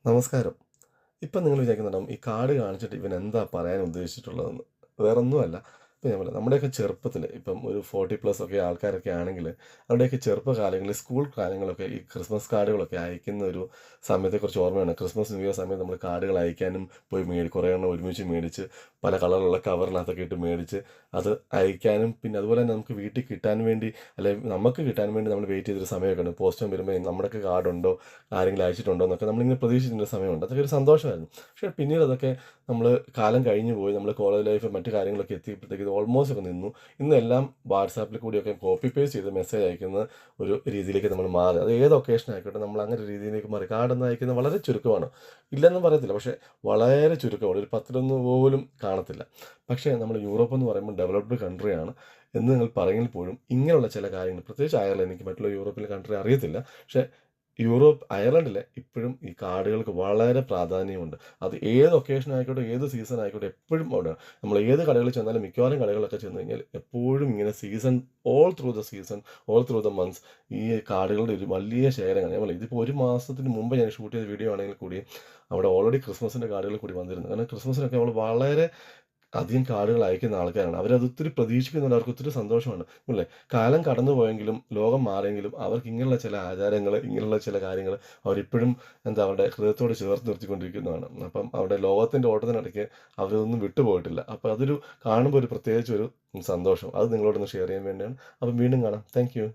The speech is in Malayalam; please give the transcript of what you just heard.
നമസ്കാരം. ഇപ്പം നിങ്ങൾ വിചാരിക്കുന്നുണ്ടാവും ഈ കാർഡ് കാണിച്ചിട്ട് ഇവൻ എന്താ പറയാൻ ഉദ്ദേശിച്ചിട്ടുള്ളതെന്ന്. വേറൊന്നുമല്ല. ഇപ്പം ഞാൻ പറയാം നമ്മുടെയൊക്കെ ചെറുപ്പത്തിൽ ഇപ്പം ഒരു 40 പ്ലസ് ഒക്കെ ആൾക്കാരൊക്കെ ആണെങ്കിൽ അവരുടെയൊക്കെ ചെറുപ്പകാലങ്ങളിൽ സ്കൂൾ കാലങ്ങളൊക്കെ ഈ ക്രിസ്മസ് കാർഡുകളൊക്കെ അയക്കുന്ന ഒരു സമയത്തെക്കുറിച്ച് ഓർമ്മയാണ്. ക്രിസ്മസ് ന്യൂ ഇയർ സമയത്ത് നമ്മൾ കാർഡുകൾ അയക്കാനും പോയി കുറേ എണ്ണം ഒരുമിച്ച് മേടിച്ച് പല കളറിലുള്ള കവറിനകത്തൊക്കെ ഇട്ട് മേടിച്ച് അത് അയക്കാനും പിന്നെ അതുപോലെ തന്നെ നമുക്ക് വീട്ടിൽ കിട്ടാൻ വേണ്ടി അല്ലെങ്കിൽ നമുക്ക് കിട്ടാൻ വേണ്ടി നമ്മൾ വെയിറ്റ് ചെയ്തൊരു സമയമൊക്കെ ഉണ്ട്. പോസ്റ്റ്മാൻ വരുമ്പോൾ നമ്മുടെയൊക്കെ കാർഡുണ്ടോ ആരെങ്കിലും അയച്ചിട്ടുണ്ടോ എന്നൊക്കെ നമ്മളിങ്ങനെ പ്രതീക്ഷിച്ചിരുന്ന സമയമുണ്ട്. അതൊക്കെ ഒരു സന്തോഷമായിരുന്നു. പക്ഷേ പിന്നീട് അതൊക്കെ നമ്മൾ കാലം കഴിഞ്ഞു പോയി. നമ്മൾ കോളേജ് ലൈഫ് മറ്റു കാര്യങ്ങളൊക്കെ എത്തിയപ്പോഴത്തേക്ക് ഇത് ഓൾമോസ്റ്റ് ഒക്കെ നിന്നു. ഇന്നെല്ലാം വാട്സാപ്പിൽ കൂടിയൊക്കെ കോപ്പി പേസ്റ്റ് ചെയ്ത് മെസ്സേജ് അയക്കുന്ന ഒരു രീതിയിലേക്ക് നമ്മൾ മാറി. അത് ഏത് ഒക്കേഷൻ ആയിക്കോട്ടെ നമ്മൾ അങ്ങനെ ഒരു രീതിയിലേക്ക് മാറി. കാർഡൊന്നും അയക്കുന്നത് വളരെ ചുരുക്കമാണ്. ഇല്ലെന്നും പറയത്തില്ല. പക്ഷേ വളരെ ചുരുക്കമാണ്. ഒരു 10ലൊന്ന് പോലും കാണത്തില്ല. പക്ഷേ നമ്മൾ യൂറോപ്പ് എന്ന് പറയുമ്പോൾ ഡെവലപ്ഡ് കൺട്രിയാണ് എന്ന് നിങ്ങൾ പറയുമെങ്കിൽ പോലും ഇങ്ങനെയുള്ള ചില കാര്യങ്ങൾ പ്രത്യേകിച്ച് അയർലൻഡ് എനിക്ക് മറ്റുള്ള യൂറോപ്പിലെ കൺട്രി അറിയത്തില്ല. പക്ഷേ അയർലൻഡിൽ ഇപ്പോഴും ഈ കാർഡുകൾക്ക് വളരെ പ്രാധാന്യമുണ്ട്. അത് ഏത് ഒക്കേഷൻ ആയിക്കോട്ടെ, ഏത് സീസൺ ആയിക്കോട്ടെ എപ്പോഴും അവിടെ നമ്മൾ ഏത് കടകളിൽ ചെന്നാലും മിക്കവാറും കടകളിലൊക്കെ ചെന്ന് കഴിഞ്ഞാൽ എപ്പോഴും ഇങ്ങനെ season, all through the months ഈ കാർഡുകളുടെ ഒരു വലിയ ശേഖരമാണ്. ഞാൻ പറഞ്ഞില്ലേ ഇതിപ്പോൾ 1 മാസത്തിന് മുമ്പ് ഞാൻ ഷൂട്ട് ചെയ്ത വീഡിയോ ആണെങ്കിൽ കൂടി അവിടെ ഓൾറെഡി ക്രിസ്മസിൻ്റെ കാർഡുകൾ കൂടി വന്നിരുന്നു. കാരണം ക്രിസ്മസിനൊക്കെ നമ്മൾ വളരെ അധികം കാർഡുകൾ അയക്കുന്ന ആൾക്കാരാണ്. അവരത് ഒത്തിരി പ്രതീക്ഷിക്കുന്നുണ്ട്. അവർക്ക് ഒത്തിരി സന്തോഷമാണ്. അല്ലേ? കാലം കടന്നു പോയെങ്കിലും ലോകം മാറിയെങ്കിലും അവർക്ക് ഇങ്ങനെയുള്ള ചില ആചാരങ്ങൾ, ഇങ്ങനെയുള്ള ചില കാര്യങ്ങൾ അവരിപ്പോഴും അവരുടെ ഹൃദയത്തോട് ചേർത്ത് നിർത്തിക്കൊണ്ടിരിക്കുന്നതാണ്. അപ്പം അവരുടെ ലോകത്തിൻ്റെ ഓട്ടത്തിനിടയ്ക്ക് അവരതൊന്നും വിട്ടുപോയിട്ടില്ല. അപ്പോൾ അതൊരു കാണുമ്പോൾ ഒരു പ്രത്യേകിച്ചൊരു സന്തോഷം. അത് നിങ്ങളോടൊന്ന് ഷെയർ ചെയ്യാൻ വേണ്ടിയാണ്. അപ്പം വീണ്ടും കാണാം. Thank you.